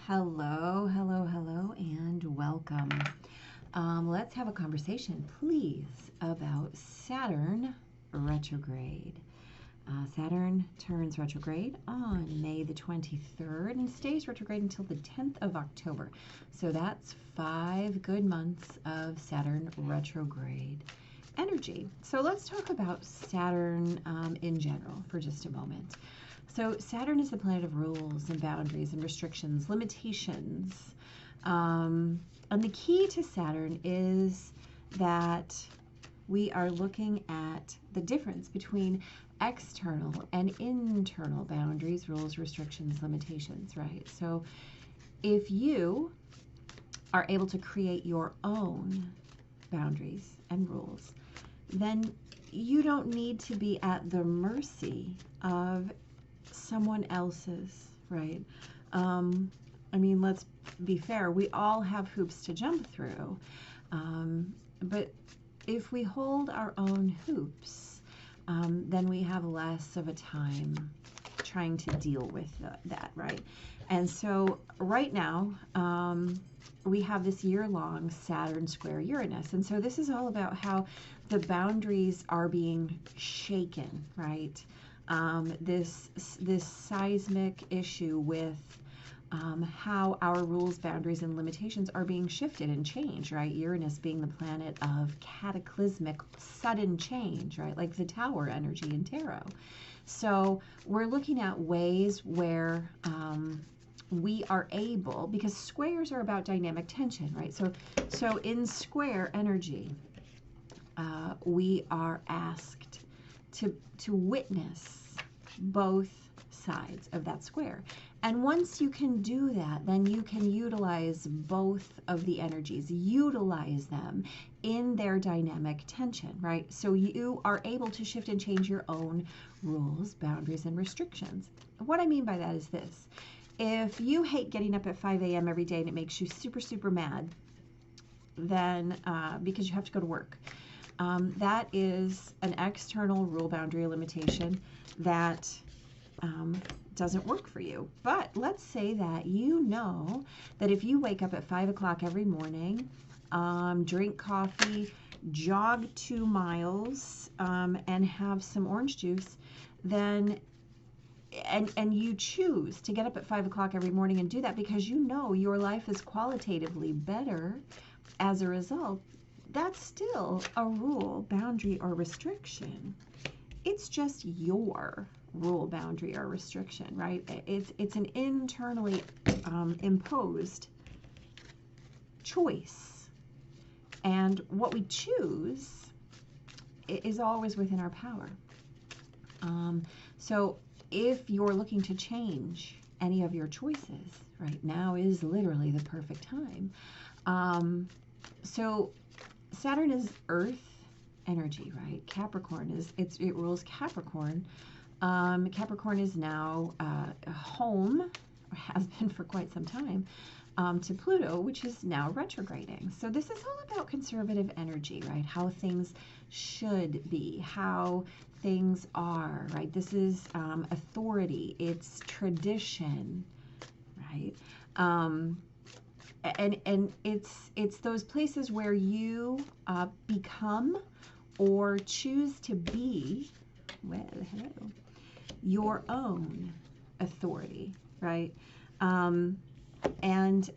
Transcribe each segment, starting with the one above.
Hello, hello, hello, and welcome. Let's have a conversation, please, about Saturn retrograde. Saturn turns retrograde on May the 23rd and stays retrograde until the 10th of October. So that's 5 good months of Saturn retrograde energy. So let's talk about Saturn in general for just a moment. So Saturn is the planet of rules and boundaries and restrictions, limitations. And the key to Saturn is that we are looking at the difference between external and internal boundaries, rules, restrictions, limitations, right? So if you are able to create your own boundaries and rules, then you don't need to be at the mercy of someone else's, right? I mean, let's be fair. We all have hoops to jump through. But if we hold our own hoops, then we have less of a time trying to deal with that, right? And so right now, we have this year-long Saturn square Uranus. And so this is all about how the boundaries are being shaken, right? This seismic issue with how our rules, boundaries, and limitations are being shifted and changed, right? Uranus being the planet of cataclysmic, sudden change, right? Like the Tower energy in tarot. So we're looking at ways where we are able, because squares are about dynamic tension, right? So in square energy, we are asked to witness both sides of that square. And once you can do that, then you can utilize both of the energies, utilize them in their dynamic tension, right? So you are able to shift and change your own rules, boundaries, and restrictions. What I mean by that is this. If you hate getting up at 5 a.m. every day and it makes you super, super mad, then because you have to go to work, that is an external rule, boundary, or limitation that doesn't work for you. But let's say that you know that if you wake up at 5 o'clock every morning, drink coffee, jog 2 miles, and have some orange juice, then and you choose to get up at 5 o'clock every morning and do that because you know your life is qualitatively better as a result, that's still a rule, boundary, or restriction. It's just your rule, boundary, or restriction, right? It's an internally imposed choice. And what we choose is always within our power. So if you're looking to change any of your choices, right now is literally the perfect time. So Saturn is Earth energy, right? Capricorn it rules Capricorn. Capricorn is now home, or has been for quite some time, to Pluto, which is now retrograding. So this is all about conservative energy, right? How things should be, how things are, right? This is authority, it's tradition, right? And it's those places where you become or choose to be, well, hello, your own authority, right? And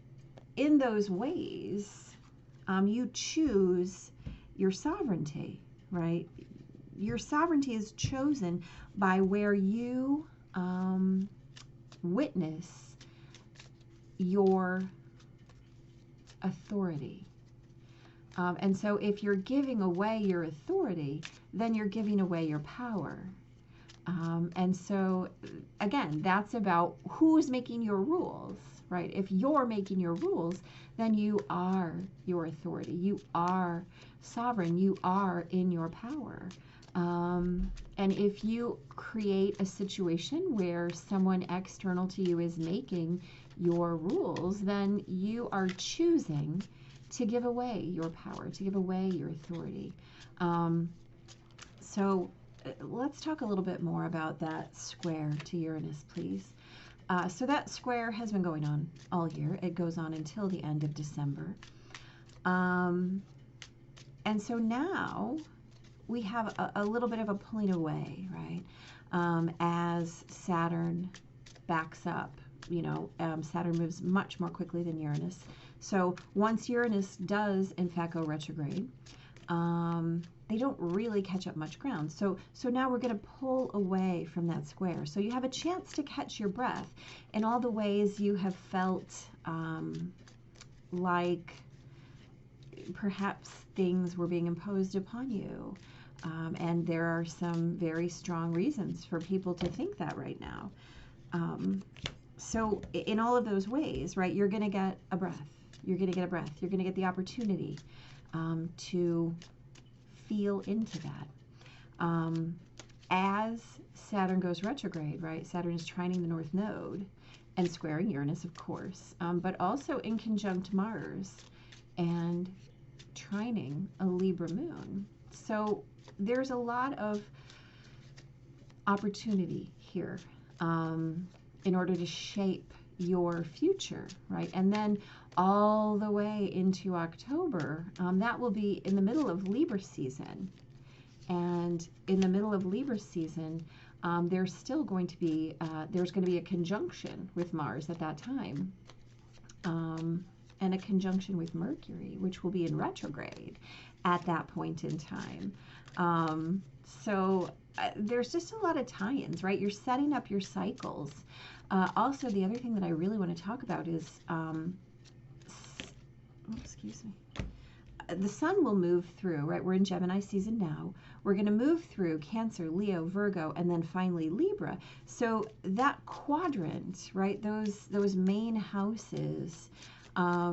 in those ways, you choose your sovereignty, right? Your sovereignty is chosen by where you witness your authority. And so if you're giving away your authority, then you're giving away your power. And so, again, that's about who's making your rules, right? If you're making your rules, then you are your authority. You are sovereign. You are in your power. And if you create a situation where someone external to you is making your rules, then you are choosing to give away your power, to give away your authority. So let's talk a little bit more about that square to Uranus, please. So that square has been going on all year. It goes on until the end of December. And so now we have a little bit of a pulling away, right? As Saturn backs up, Saturn moves much more quickly than Uranus. So once Uranus does, in fact, go retrograde, they don't really catch up much ground. So now we're going to pull away from that square. So you have a chance to catch your breath in all the ways you have felt like perhaps things were being imposed upon you. And there are some very strong reasons for people to think that right now. So in all of those ways, right, you're going to get a breath. You're going to get a breath. You're going to get the opportunity to feel into that. As Saturn goes retrograde, right, Saturn is trining the North Node and squaring Uranus, of course, but also in conjunct Mars and trining a Libra moon. So there's a lot of opportunity here in order to shape your future, right? And then all the way into October, that will be in the middle of Libra season. And in the middle of Libra season, there's still going to be, a conjunction with Mars at that time. And a conjunction with Mercury, which will be in retrograde at that point in time. There's just a lot of tie-ins, right? You're setting up your cycles. Also, the other thing that I really want to talk about is, the sun will move through, right? We're in Gemini season now. We're going to move through Cancer, Leo, Virgo, and then finally Libra. So that quadrant, right? Those main houses,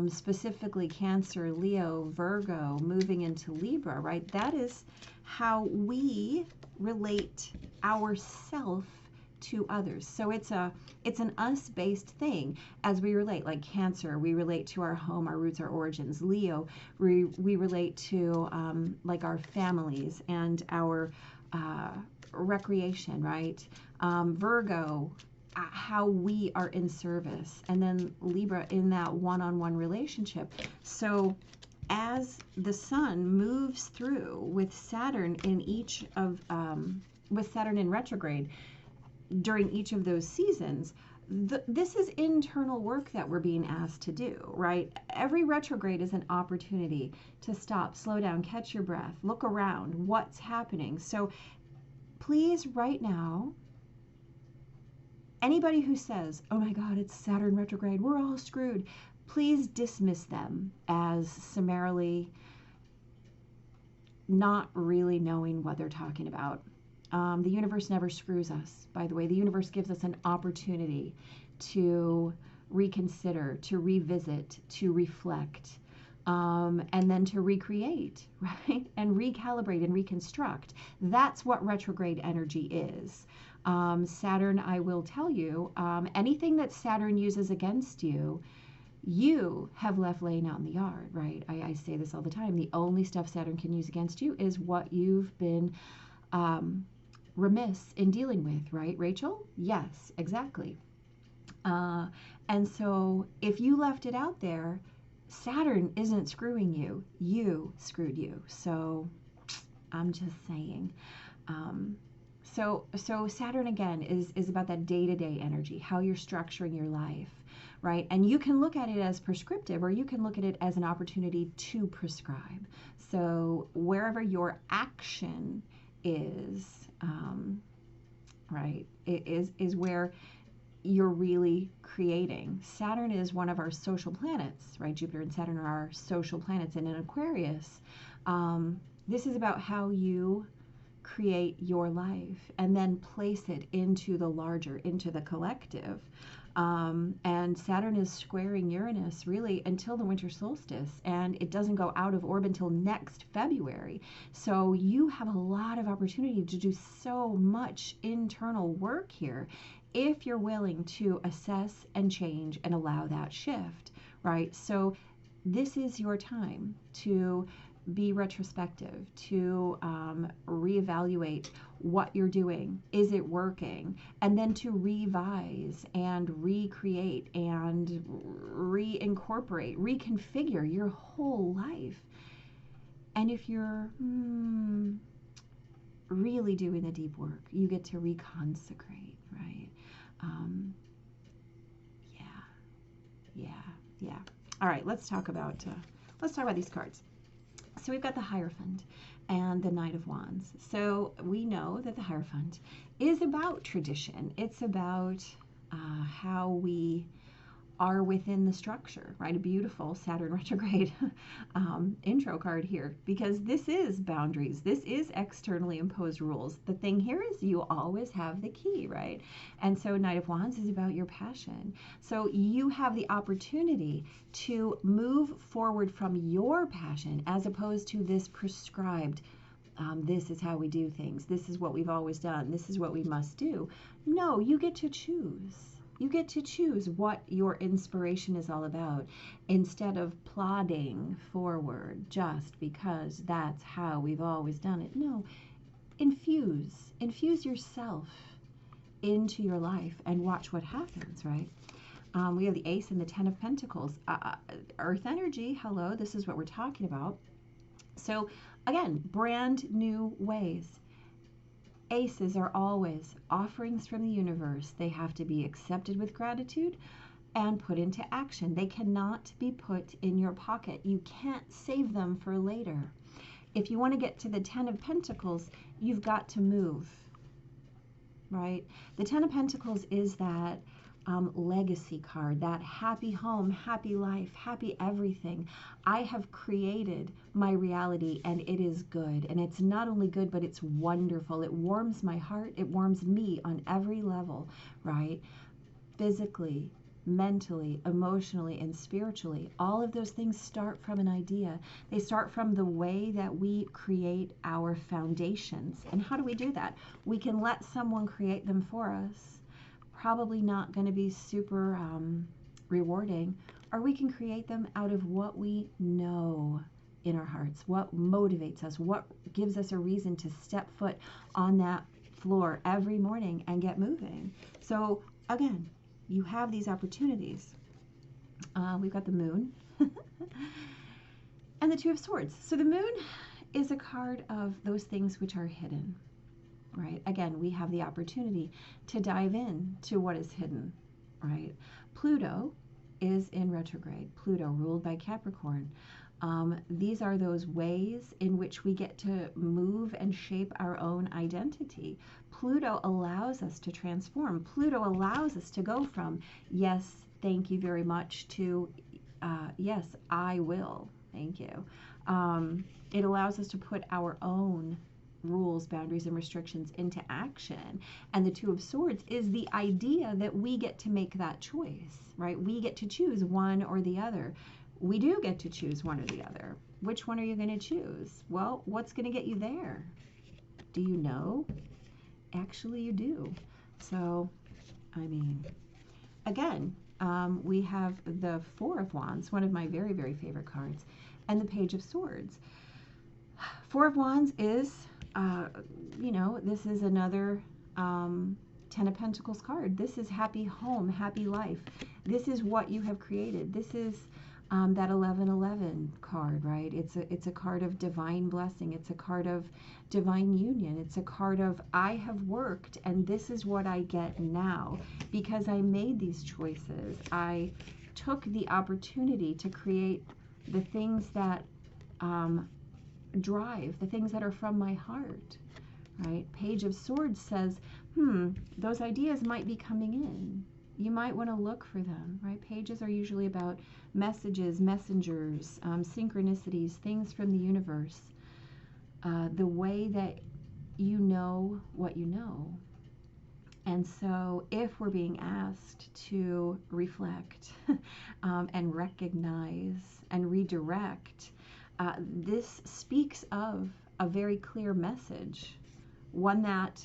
specifically Cancer, Leo, Virgo, moving into Libra, right? That is how we relate ourself to others. So it's an us-based thing as we relate. Like Cancer, we relate to our home, our roots, our origins. Leo, we relate to like our families and our recreation, right? Virgo, how we are in service, and then Libra in that one-on-one relationship. So as the sun moves through with Saturn in each of with Saturn in retrograde during each of those seasons, this is internal work that we're being asked to do, right? Every retrograde is an opportunity to stop, slow down, catch your breath, look around, what's happening. So please, right now, anybody who says, oh my God, it's Saturn retrograde, we're all screwed, please dismiss them as summarily not really knowing what they're talking about. The universe never screws us, by the way. The universe gives us an opportunity to reconsider, to revisit, to reflect, and then to recreate, right? And recalibrate and reconstruct. That's what retrograde energy is. Saturn, I will tell you, anything that Saturn uses against you, you have left laying out in the yard, right? I say this all the time. The only stuff Saturn can use against you is what you've been remiss in dealing with, right, Rachel? Yes, exactly. And so if you left it out there, Saturn isn't screwing you. You screwed you. So I'm just saying. So Saturn, again, is about that day-to-day energy, how you're structuring your life, right? And you can look at it as prescriptive, or you can look at it as an opportunity to prescribe. So wherever your action is, right, it is where you're really creating. Saturn is one of our social planets, right? Jupiter and Saturn are our social planets. And in Aquarius, this is about how you create your life and then place it into the larger, into the collective. And Saturn is squaring Uranus really until the winter solstice, and it doesn't go out of orbit until next February. So you have a lot of opportunity to do so much internal work here if you're willing to assess and change and allow that shift, right? So this is your time to be retrospective, to reevaluate what you're doing. Is it working? And then to revise and recreate and reincorporate, reconfigure your whole life. And if you're really doing the deep work, you get to reconsecrate, right? Yeah. All right, let's talk about these cards. So we've got the Hierophant and the Knight of Wands. So we know that the Hierophant is about tradition. It's about how we are within the structure, right? A beautiful Saturn retrograde intro card here, because this is boundaries. This is externally imposed rules. The thing here is you always have the key, right? And so Knight of Wands is about your passion. So you have the opportunity to move forward from your passion as opposed to this prescribed, this is how we do things. This is what we've always done. This is what we must do. No, you get to choose. You get to choose what your inspiration is all about instead of plodding forward just because that's how we've always done it. No, infuse yourself into your life and watch what happens, right? We have the Ace and the Ten of Pentacles. Earth energy, hello, this is what we're talking about. So again, brand new ways. Aces are always offerings from the universe. They have to be accepted with gratitude and put into action. They cannot be put in your pocket. You can't save them for later. If you want to get to the Ten of Pentacles, you've got to move, right? The Ten of Pentacles is that legacy card, that happy home, happy life, happy everything. I have created my reality and it is good. And it's not only good, but it's wonderful. It warms my heart. It warms me on every level, right? Physically, mentally, emotionally, and spiritually. All of those things start from an idea. They start from the way that we create our foundations. And how do we do that? We can let someone create them for us. Probably not going to be super rewarding, or we can create them out of what we know in our hearts, what motivates us, what gives us a reason to step foot on that floor every morning and get moving. So again, you have these opportunities. We've got the Moon and the Two of Swords. So the Moon is a card of those things which are hidden. Right? Again, we have the opportunity to dive in to what is hidden, right? Pluto is in retrograde. Pluto ruled by Capricorn. These are those ways in which we get to move and shape our own identity. Pluto allows us to transform. Pluto allows us to go from, yes, thank you very much, to, yes, I will, thank you. It allows us to put our own rules, boundaries, and restrictions into action. And the Two of Swords is the idea that we get to make that choice, right? We get to choose one or the other. We do get to choose one or the other. Which one are you going to choose? Well, what's going to get you there? Do you know? Actually, you do. So, I mean, again, we have the Four of Wands, one of my very, very favorite cards, and the Page of Swords. Four of Wands is you know, this is another Ten of Pentacles card. This is happy home, happy life. This is what you have created. This is that 1111 card, right? It's a card of divine blessing. It's a card of divine union. It's a card of I have worked and this is what I get now because I made these choices. I took the opportunity to create the things that drive, the things that are from my heart, right? Page of Swords says, those ideas might be coming in. You might want to look for them, right? Pages are usually about messages, messengers, synchronicities, things from the universe. The way that you know what you know. And so if we're being asked to reflect and recognize and redirect, this speaks of a very clear message, one that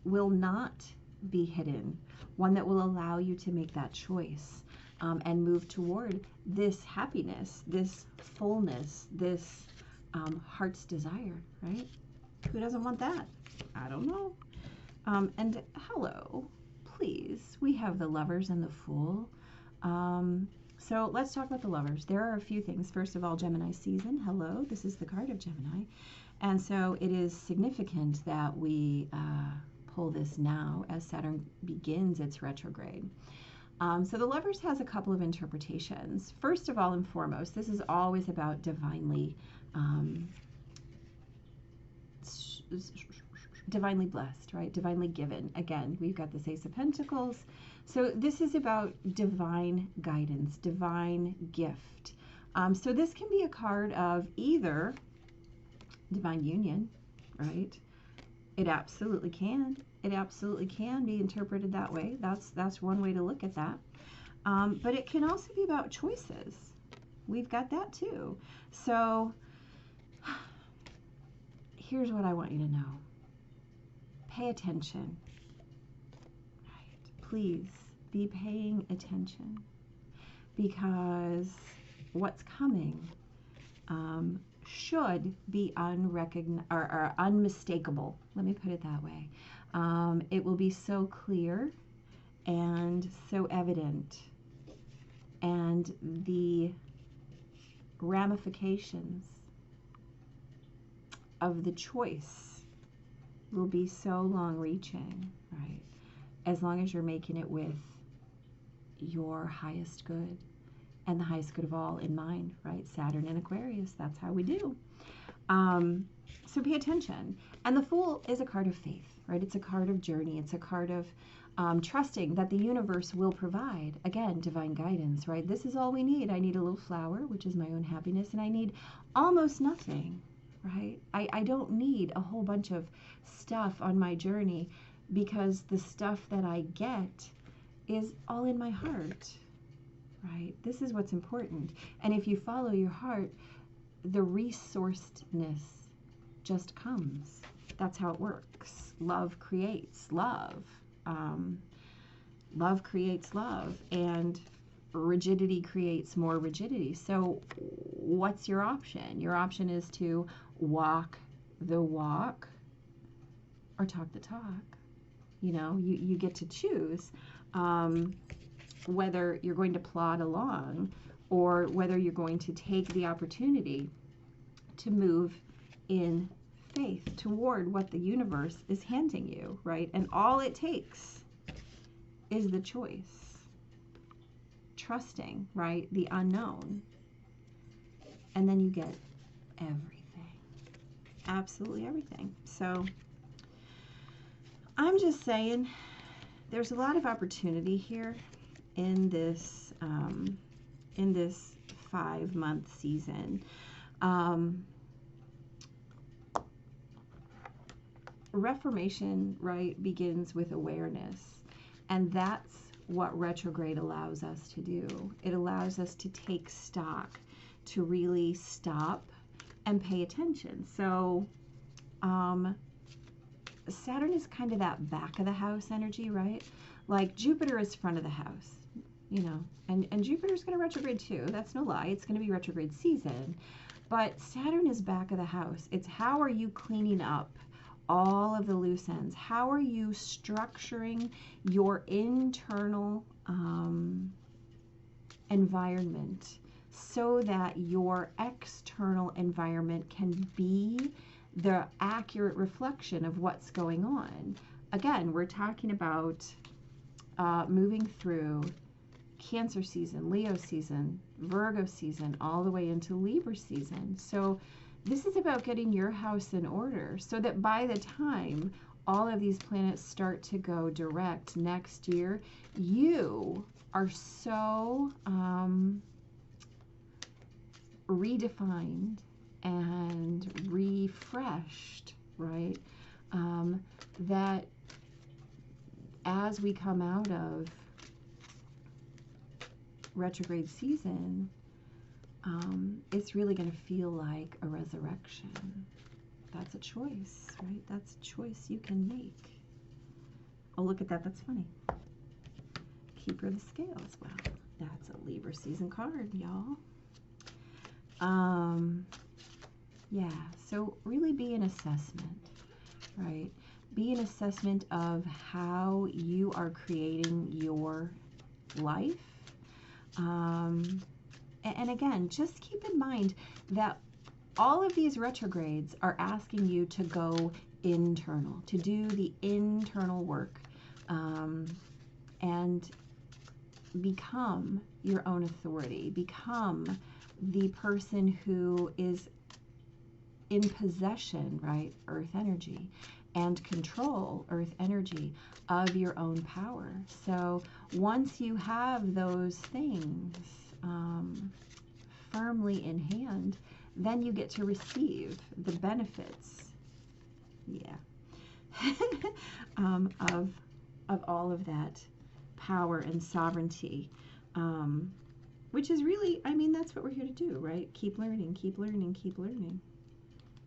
will not be hidden, one that will allow you to make that choice and move toward this happiness, this fullness, this heart's desire, right? Who doesn't want that? I don't know. And hello, please. We have the Lovers and the Fool. So let's talk about the Lovers. There are a few things. First of all, Gemini season. Hello, this is the card of Gemini. And so it is significant that we pull this now as Saturn begins its retrograde. So the Lovers has a couple of interpretations. First of all and foremost, this is always about divinely blessed, right? Divinely given. Again, we've got this Ace of Pentacles. So this is about divine guidance, divine gift. So this can be a card of either divine union, right? It absolutely can. It absolutely can be interpreted that way. That's one way to look at that. But it can also be about choices. We've got that too. So here's what I want you to know. Pay attention. Right. Please be paying attention, because what's coming should be unmistakable. Let me put it that way. It will be so clear and so evident, and the ramifications of the choice will be so long-reaching, right? As long as you're making it with your highest good and the highest good of all in mind, right? Saturn in Aquarius, that's how we do. So pay attention. And the Fool is a card of faith, right? It's a card of journey. It's a card of trusting that the universe will provide. Again, divine guidance, right? This is all we need. I need a little flower, which is my own happiness, and I need almost nothing, right? I don't need a whole bunch of stuff on my journey, because the stuff that I get is all in my heart, right? This is what's important. And if you follow your heart, the resourcedness just comes. That's how it works. Love creates love. Love creates love, and rigidity creates more rigidity. So what's your option? Your option is to walk the walk or talk the talk. You know, you get to choose whether you're going to plod along or whether you're going to take the opportunity to move in faith toward what the universe is handing you, right? And all it takes is the choice. Trusting, right? The unknown. And then you get everything. Absolutely everything. So I'm just saying, there's a lot of opportunity here in this 5-month season. Reformation, right, begins with awareness, and that's what retrograde allows us to do. It allows us to take stock, to really stop and pay attention. So Saturn is kind of that back of the house energy, right? Like Jupiter is front of the house, you know, and Jupiter's going to retrograde too. That's no lie. It's going to be retrograde season. But Saturn is back of the house. It's how are you cleaning up all of the loose ends? How are you structuring your internal environment so that your external environment can be the accurate reflection of what's going on? Again, we're talking about moving through Cancer season, Leo season, Virgo season, all the way into Libra season. So this is about getting your house in order so that by the time all of these planets start to go direct next year, you are so redefined and refreshed, right? That as we come out of retrograde season, it's really going to feel like a resurrection. That's a choice, right? That's a choice you can make. Oh, look at that. That's funny. Keeper of the Scales. Well, that's a Libra season card, y'all. Yeah, so really be an assessment, right? Be an assessment of how you are creating your life. And again, just keep in mind that all of these retrogrades are asking you to go internal, to do the internal work, and become your own authority, become the person who is in possession, right, earth energy, and control earth energy of your own power. So once you have those things firmly in hand, then you get to receive the benefits, of all of that power and sovereignty, which is really, I mean, that's what we're here to do, right? Keep learning, keep learning, keep learning.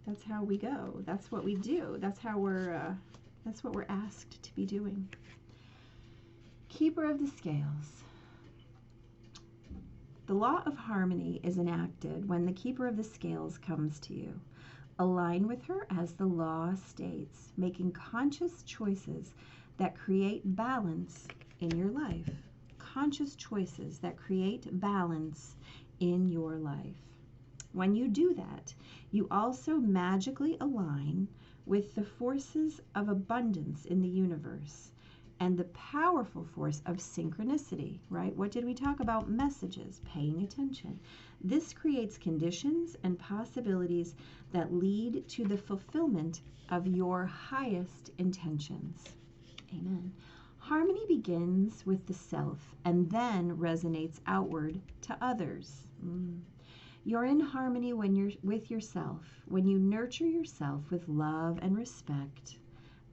That's how we go. That's what we do. That's what we're asked to be doing. Keeper of the Scales. The law of harmony is enacted when the Keeper of the Scales comes to you. Align with her as the law states, making conscious choices that create balance in your life. Conscious choices that create balance in your life. When you do that, you also magically align with the forces of abundance in the universe and the powerful force of synchronicity, right? What did we talk about? Messages, paying attention. This creates conditions and possibilities that lead to the fulfillment of your highest intentions. Amen. Harmony begins with the self and then resonates outward to others. You're in harmony when you're with yourself, when you nurture yourself with love and respect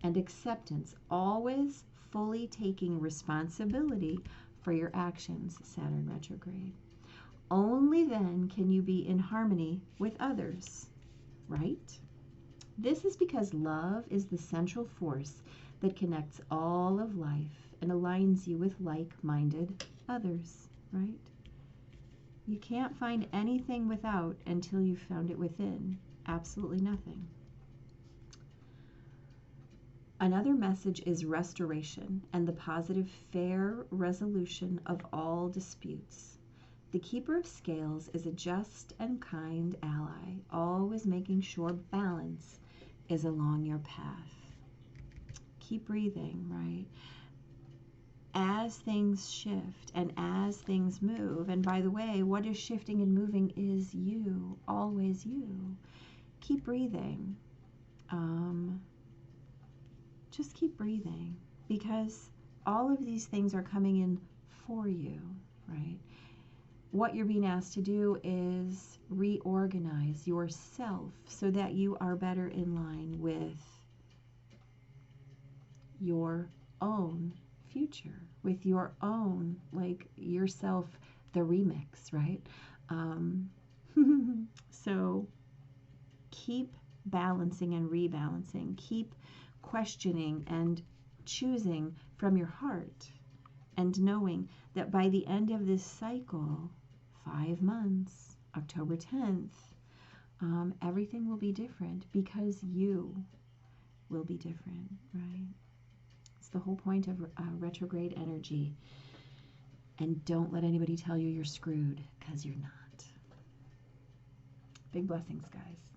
and acceptance, always fully taking responsibility for your actions, Saturn retrograde. Only then can you be in harmony with others, right? This is because love is the central force that connects all of life and aligns you with like-minded others, right? You can't find anything without until you've found it within. Absolutely nothing. Another message is restoration and the positive, fair resolution of all disputes. The Keeper of Scales is a just and kind ally, always making sure balance is along your path. Keep breathing, right? As things shift and as things move, and by the way, what is shifting and moving is you, always you. Keep breathing. Just keep breathing, because all of these things are coming in for you, right? What you're being asked to do is reorganize yourself so that you are better in line with your own future, with your own, like yourself, the remix, right? So keep balancing and rebalancing. Keep questioning and choosing from your heart, and knowing that by the end of this cycle, 5 months, October 10th, everything will be different because you will be different, right? It's the whole point of retrograde energy. And don't let anybody tell you you're screwed, because you're not. Big blessings, guys.